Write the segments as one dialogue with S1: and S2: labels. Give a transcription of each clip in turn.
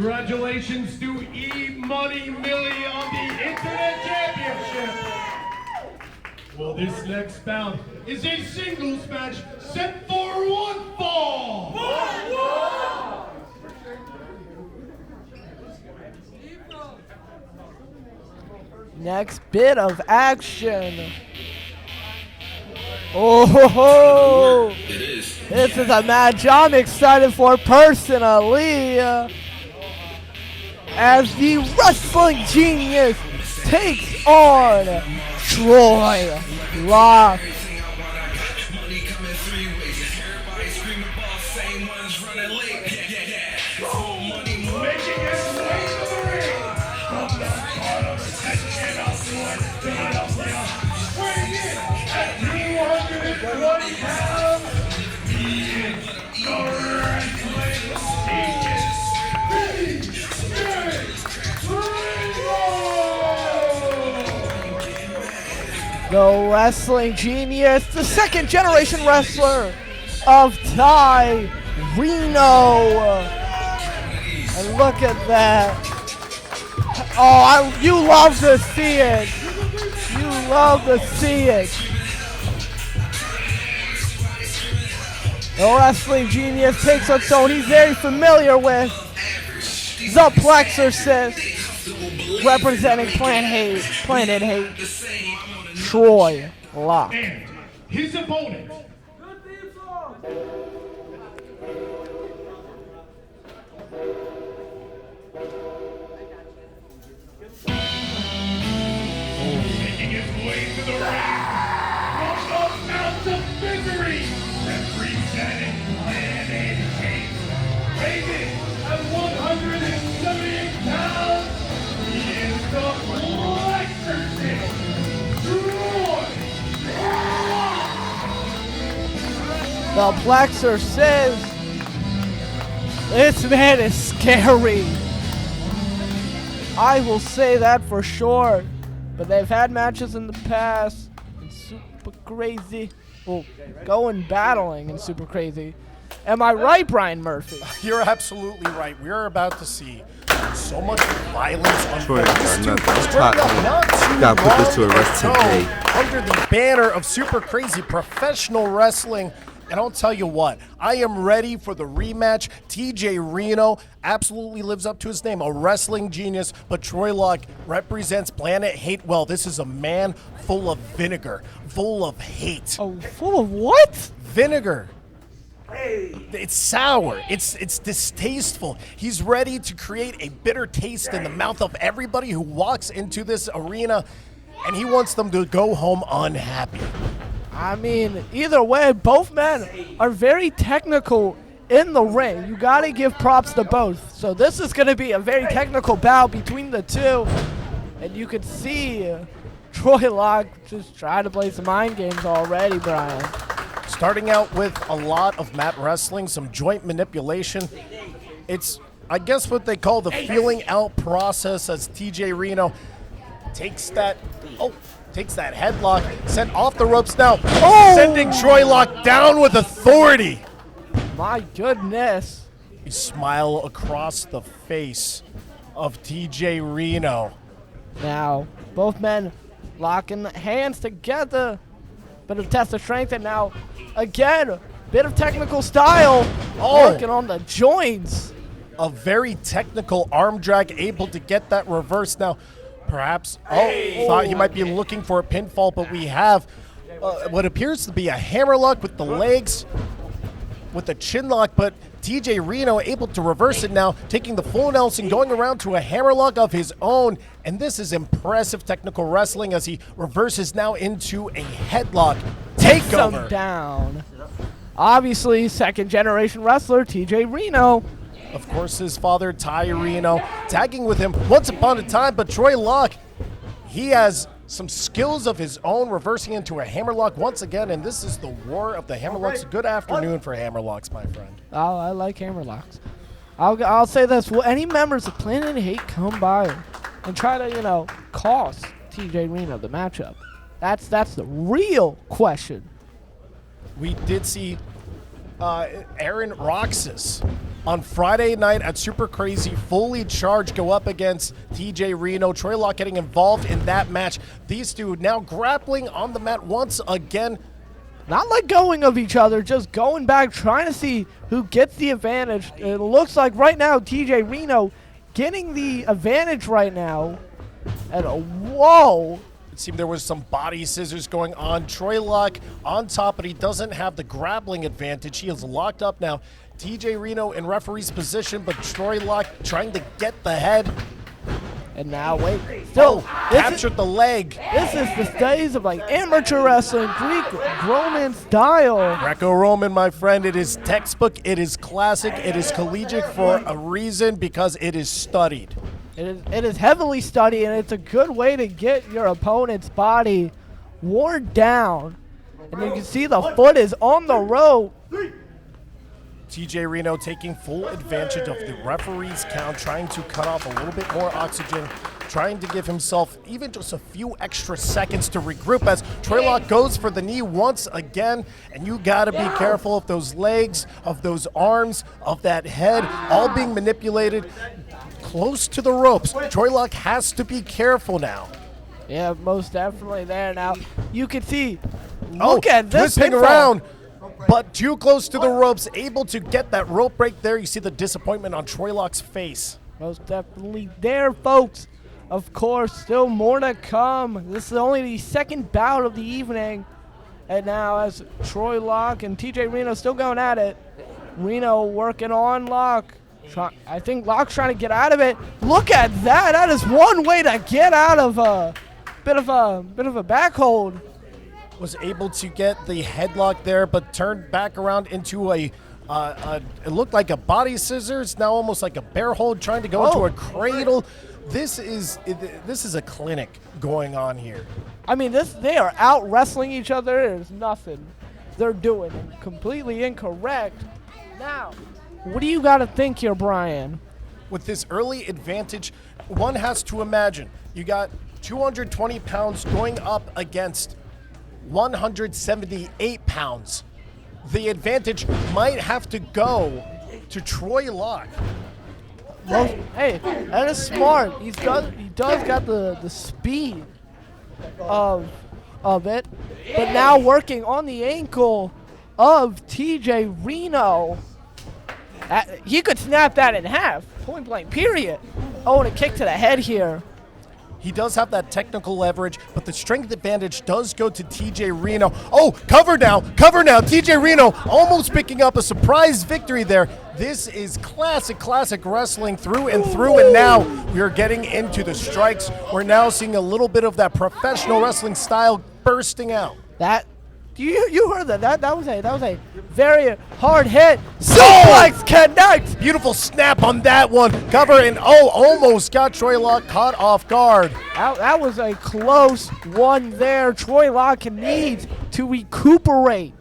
S1: Congratulations to E-Money Millie on the Internet Championship. Well, this next bout is a singles match set for one fall.
S2: Next bit of action. Oh, ho, ho. This is a match I'm excited for personally. As the wrestling genius takes on Troy Locke. The wrestling genius, the second generation wrestler of Reno. And look at that. Oh, you love to see it. You love to see it. The wrestling genius takes on someone he's very familiar with. The Plexorcist, representing Planet Hate. Troy Locke.
S1: And his opponent. Making his way to the ring. From the Mount of Misery. Representing Planet Hate. Weighing at 178 pounds. He is the Plexorcist.
S2: The Plexer says, this man is scary. I will say that for sure. But they've had matches in the past. And super crazy. Well, going battling and super crazy. Am I right, Brian Murphy?
S3: You're absolutely right. We're about to see so much violence on
S4: Troy,
S3: these two.
S4: Gotta put this to a rest today.
S3: Under the banner of super crazy professional wrestling. And I'll tell you what, I am ready for the rematch. TJ Reno absolutely lives up to his name, a wrestling genius, but Troy Locke represents Planet Hate well. This is a man full of vinegar, full of hate.
S2: Oh, full of what?
S3: Vinegar. It's sour. It's distasteful. He's ready to create a bitter taste in the mouth of everybody who walks into this arena, and he wants them to go home unhappy.
S2: I mean, either way, both men are very technical in the ring. You got to give props to both. So this is going to be a very technical bout between the two. And you can see Troy Locke just trying to play some mind games already, Brian.
S3: Starting out with a lot of mat wrestling, some joint manipulation. It's, I guess, what they call the feeling out process as TJ Reno takes that headlock, sent off the ropes now, sending Troy Locke down with authority.
S2: My goodness.
S3: You smile across the face of TJ Reno.
S2: Now, both men locking hands together. Bit of test of strength, and now, again, bit of technical style. Working on the joints.
S3: A very technical arm drag, able to get that reverse now. Perhaps, thought he might be looking for a pinfall, but we have what appears to be a hammerlock with the legs, with the chin lock, but TJ Reno able to reverse it now, taking the full Nelson, going around to a hammerlock of his own, and this is impressive technical wrestling as he reverses now into a headlock takeover.
S2: Down. Obviously, second generation wrestler TJ Reno.
S3: Of course, his father, Ty Reno, tagging with him once upon a time, but Troy Locke, he has some skills of his own, reversing into a hammerlock once again, and this is the war of the hammerlocks. Good afternoon for hammerlocks, my friend.
S2: Oh, I like hammerlocks. I'll say this. Will any members of Planet Hate come by and try to, cost TJ Reno the matchup? That's the real question.
S3: We did see Aaron Roxas on Friday night at Super Crazy, fully charged, go up against TJ Reno. Troy Locke getting involved in that match. These two now grappling on the mat once again.
S2: Not let going of each other, just going back, trying to see who gets the advantage. It looks like right now TJ Reno getting the advantage right now. And whoa!
S3: It seemed there was some body scissors going on. Troy Locke on top, but he doesn't have the grappling advantage. He is locked up now. TJ Reno in referee's position, but Troy Locke trying to get the head.
S2: And now, wait, still,
S3: captured the leg.
S2: This is the days of like amateur wrestling, Greek-Roman style.
S3: Greco-Roman, my friend, it is textbook, it is classic, it is collegiate for a reason because it is studied.
S2: It is heavily studied, and it's a good way to get your opponent's body worn down. And you can see the foot is on the rope.
S3: TJ Reno taking full advantage of the referee's count, trying to cut off a little bit more oxygen, trying to give himself even just a few extra seconds to regroup as Troy Locke goes for the knee once again. And you gotta be careful of those legs, of those arms, of that head, all being manipulated close to the ropes. Troy Locke has to be careful now.
S2: Yeah, most definitely there now. You can see, look at this
S3: twisting
S2: pinfall.
S3: around. But too close to the ropes, able to get that rope break there. You see the disappointment on Troy Locke's face.
S2: Most definitely there, folks. Of course, still more to come. This is only the second bout of the evening. And now as Troy Locke and TJ Reno still going at it. Reno working on Locke. I think Locke's trying to get out of it. Look at that. That is one way to get out of a bit of a back hold.
S3: Was able to get the headlock there, but turned back around into it looked like a body scissors, now almost like a bear hold, trying to go into a cradle. This is a clinic going on here.
S2: I mean, they are out wrestling each other. There's nothing they're doing completely incorrect. Now, what do you got to think here, Brian?
S3: With this early advantage, one has to imagine you got 220 pounds going up against 178 pounds. The advantage might have to go to Troy Locke.
S2: Well, hey, that is smart. He does got the speed of it, but now working on the ankle of TJ Reno. He could snap that in half, point blank, period. Oh, and a kick to the head here.
S3: He does have that technical leverage, but the strength advantage does go to TJ Reno. Oh, cover now. TJ Reno almost picking up a surprise victory there. This is classic wrestling through and through, and now we are getting into the strikes. We're now seeing a little bit of that professional wrestling style bursting out.
S2: You heard that? That was a very hard hit. Suplex connect.
S3: Beautiful snap on that one. Cover and almost got Troy Locke caught off guard.
S2: That was a close one there. Troy Locke needs to recuperate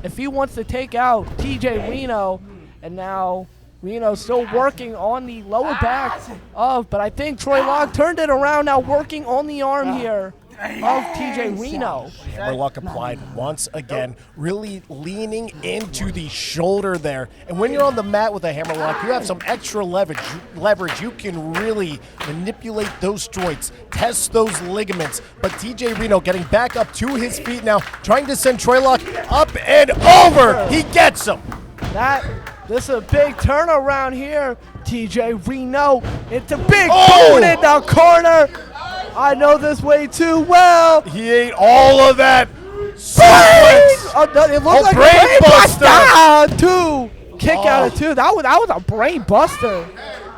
S2: if he wants to take out TJ Reno. And now Reno still working on the lower back but I think Troy Locke turned it around now, working on the arm here of TJ Reno.
S3: Locke applied once again, really leaning into the shoulder there. And when you're on the mat with a hammerlock, you have some extra leverage. You can really manipulate those joints, test those ligaments. But TJ Reno getting back up to his feet now, trying to send Troy Locke up and over. He gets him.
S2: This is a big turnaround here. TJ Reno, it's a big boot in the corner. I know this way too well.
S3: He ate all of that.
S2: It looked like
S3: brain buster.
S2: Two. Kick out of two. That was a brain buster.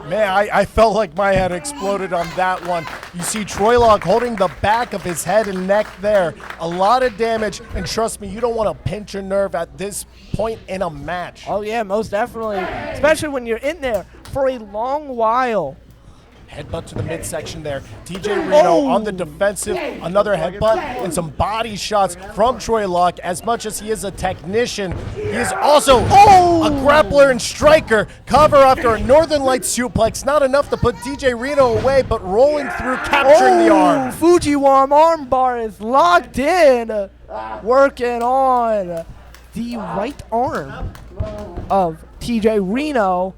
S3: Man, I felt like my head exploded on that one. You see Troy Locke holding the back of his head and neck there. A lot of damage, and trust me, you don't want to pinch a nerve at this point in a match.
S2: Oh yeah, most definitely. Especially when you're in there for a long while.
S3: Headbutt to the midsection there. TJ Reno on the defensive. Another headbutt and some body shots from Troy Locke. As much as he is a technician, he is also a grappler and striker. Cover after a Northern Lights suplex. Not enough to put TJ Reno away, but rolling through, capturing the arm.
S2: Fujiwara arm bar is locked in. Working on the right arm of TJ Reno.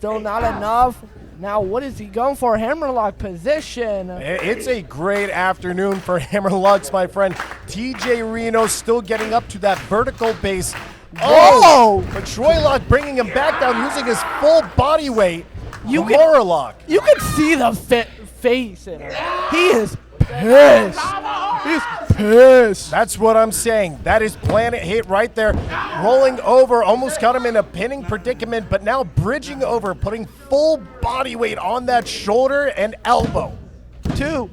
S2: Still not enough. Now, what is he going for? Hammerlock position.
S3: It's a great afternoon for Hammerlocks, my friend. TJ Reno still getting up to that vertical base.
S2: Whoa!
S3: But Troy Locke bringing him back down using his full body weight.
S2: You
S3: Hammerlock.
S2: You can see the face in him. He is pissed. He's pissed.
S3: That's what I'm saying. That is Planet hit right there. Rolling over, almost got him in a pinning predicament, but now bridging over, putting full body weight on that shoulder and elbow.
S2: 2.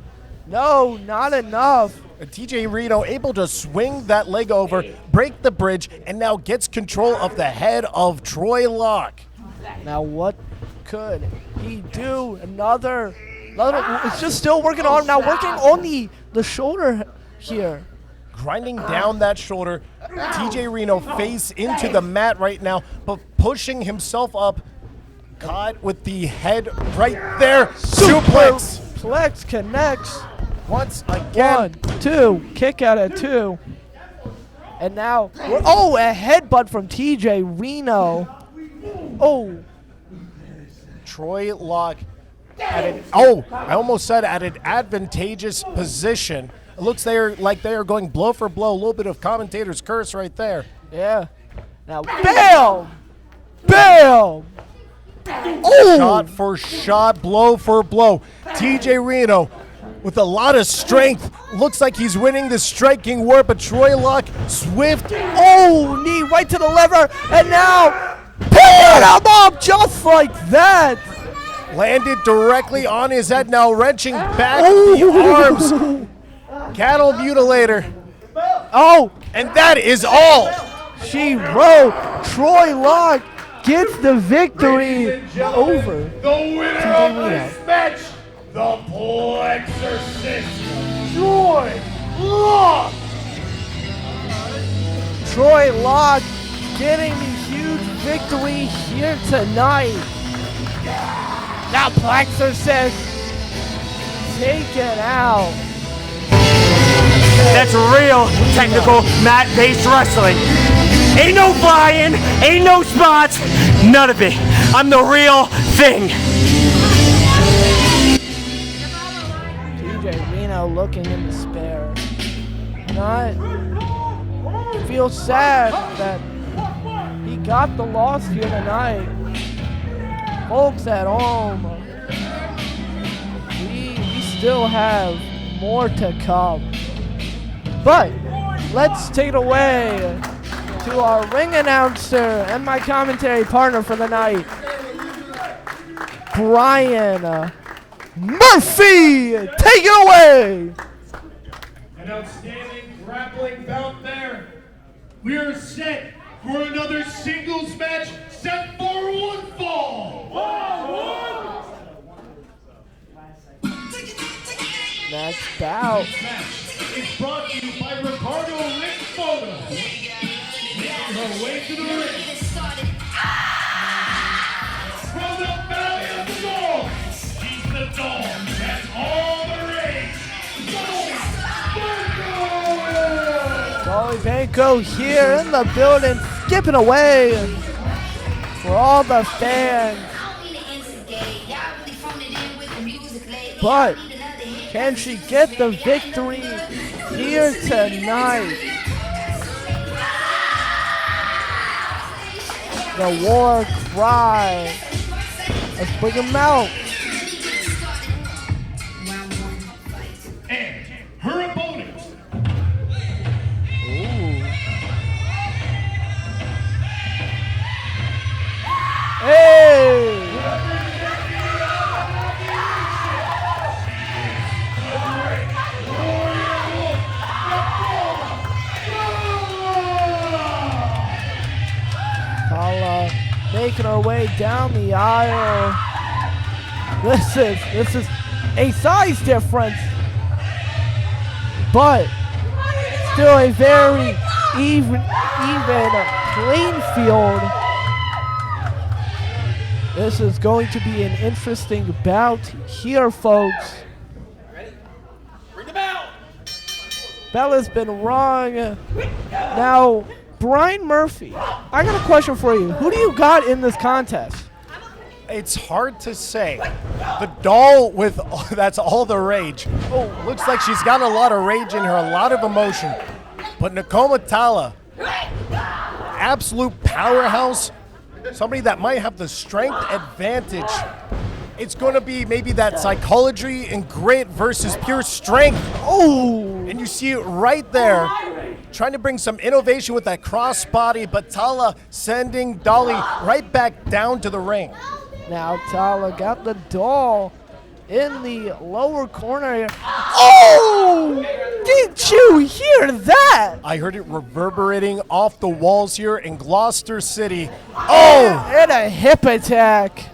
S2: No, not enough.
S3: TJ Reno able to swing that leg over, break the bridge, and now gets control of the head of Troy Locke.
S2: Now what could he do? Another, it's just still working on him. Now working on the shoulder here.
S3: Grinding down that shoulder. TJ Reno face into the mat right now, but pushing himself up. Caught with the head right there. Suplex.
S2: Suplex connects.
S3: Once again.
S2: 1, 2, kick out at 2. And now, a headbutt from TJ Reno. Oh.
S3: Troy Locke I almost said at an advantageous position. It looks like they are going blow for blow. A little bit of commentator's curse right there.
S2: Yeah. Now, bam! Bam! Oh!
S3: Shot for shot, blow for blow. TJ Reno with a lot of strength. Looks like he's winning the striking war, but Troy Locke, swift.
S2: Oh, knee right to the liver, and now picking him up just like that.
S3: Landed directly on his head, now wrenching back the arms. Cattle mutilator.
S2: Oh,
S3: and that is all.
S2: She wrote. Troy Locke gets the victory over
S1: the winner of this match, the Pole Exorcist, Troy Locke.
S2: Troy Locke getting the huge victory here tonight. Now Pole Exorcist taken out.
S5: That's real technical mat-based wrestling. Ain't no flying, ain't no spots, none of it. I'm the real thing.
S2: TJ Reno looking in despair. Feels sad that he got the loss here tonight. Folks at home, we still have more to come. But let's take it away to our ring announcer and my commentary partner for the night, Brian Murphy. Take it away.
S1: An outstanding grappling bout there. We are set for another singles match set for one fall.
S2: Next bout.
S1: It's brought to you by Ricardo Rick Photo. Making her way to the ring. From the Valley of the Dog, she's the dog that's all the rage.
S2: Dolly Banco here in the building, skipping away for all the fans. But can she get the victory here tonight? The war cry. Let's bring them out.
S1: And her opponent.
S2: Hey! Tala making her way down the aisle. This is a size difference, but still a very even playing field. This is going to be an interesting bout here, folks.
S5: Ready? Ring the bell!
S2: Bell has been rung. Now, Brian Murphy, I got a question for you. Who do you got in this contest?
S3: It's hard to say. The doll with that's all the rage. Oh, looks like she's got a lot of rage in her, a lot of emotion. But Nakoma Tala, absolute powerhouse, somebody that might have the strength advantage. It's going to be maybe that psychology and grit versus pure strength. Oh, and you see it right there. Trying to bring some innovation with that crossbody, but Tala sending Dolly right back down to the ring.
S2: Now Tala got the doll in the lower corner here. Oh! Did you hear that?
S3: I heard it reverberating off the walls here in Gloucester City. Oh!
S2: And a hip attack.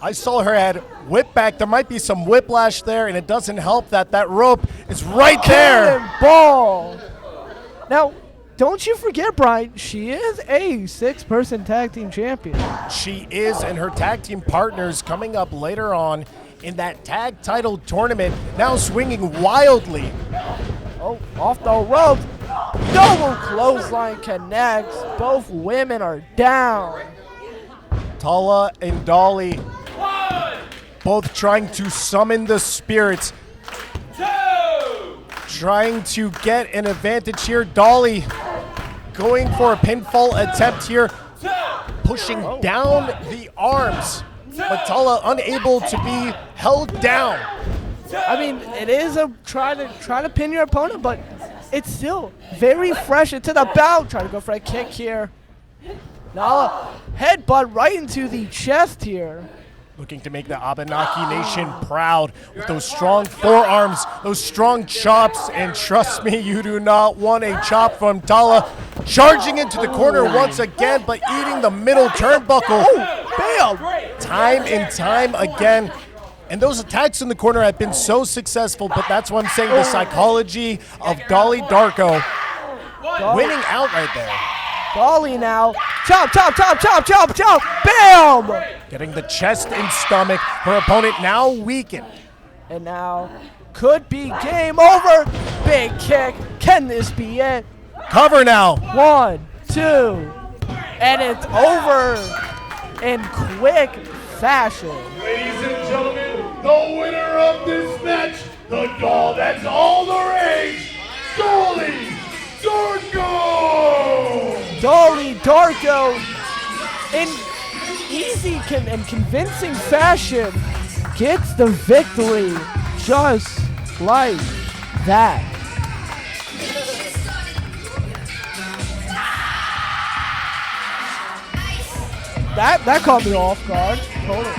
S3: I saw her head whip back. There might be some whiplash there, and it doesn't help that that rope is right there.
S2: Cannonball. Now, don't you forget, Brian, she is a 6-person tag team champion.
S3: She is, and her tag team partners coming up later on in that tag title tournament, now swinging wildly.
S2: Oh, off the ropes. Double clothesline connects. Both women are down.
S3: Tala and Dolly both trying to summon the spirits. Trying to get an advantage here. Dolly going for a pinfall attempt here. Pushing down the arms. But Tala unable to be held down.
S2: I mean, it is a try to pin your opponent, but it's still very fresh into the bout. Try to go for a kick here. Nala headbutt right into the chest here.
S3: Looking to make the Abenaki Nation proud with those strong forearms, those strong chops, and trust me, you do not want a chop from Tala. Charging into the corner once again, but eating the middle turnbuckle. Bam! Time and time again. And those attacks in the corner have been so successful, but that's what I'm saying, the psychology of Dolly Darko winning out right there.
S2: Dolly now. Chop, chop, chop, chop, chop, chop. Bam!
S3: Getting the chest and stomach. Her opponent now weakened.
S2: And now could be game over. Big kick. Can this be it?
S3: Cover now.
S2: 1, 2. And it's over in quick fashion.
S1: Ladies and gentlemen, the winner of this match, the doll that's all the rage, Dolly Darko!
S2: Dolly Darko, in easy and convincing fashion, gets the victory just like that. That caught me off guard. Totally.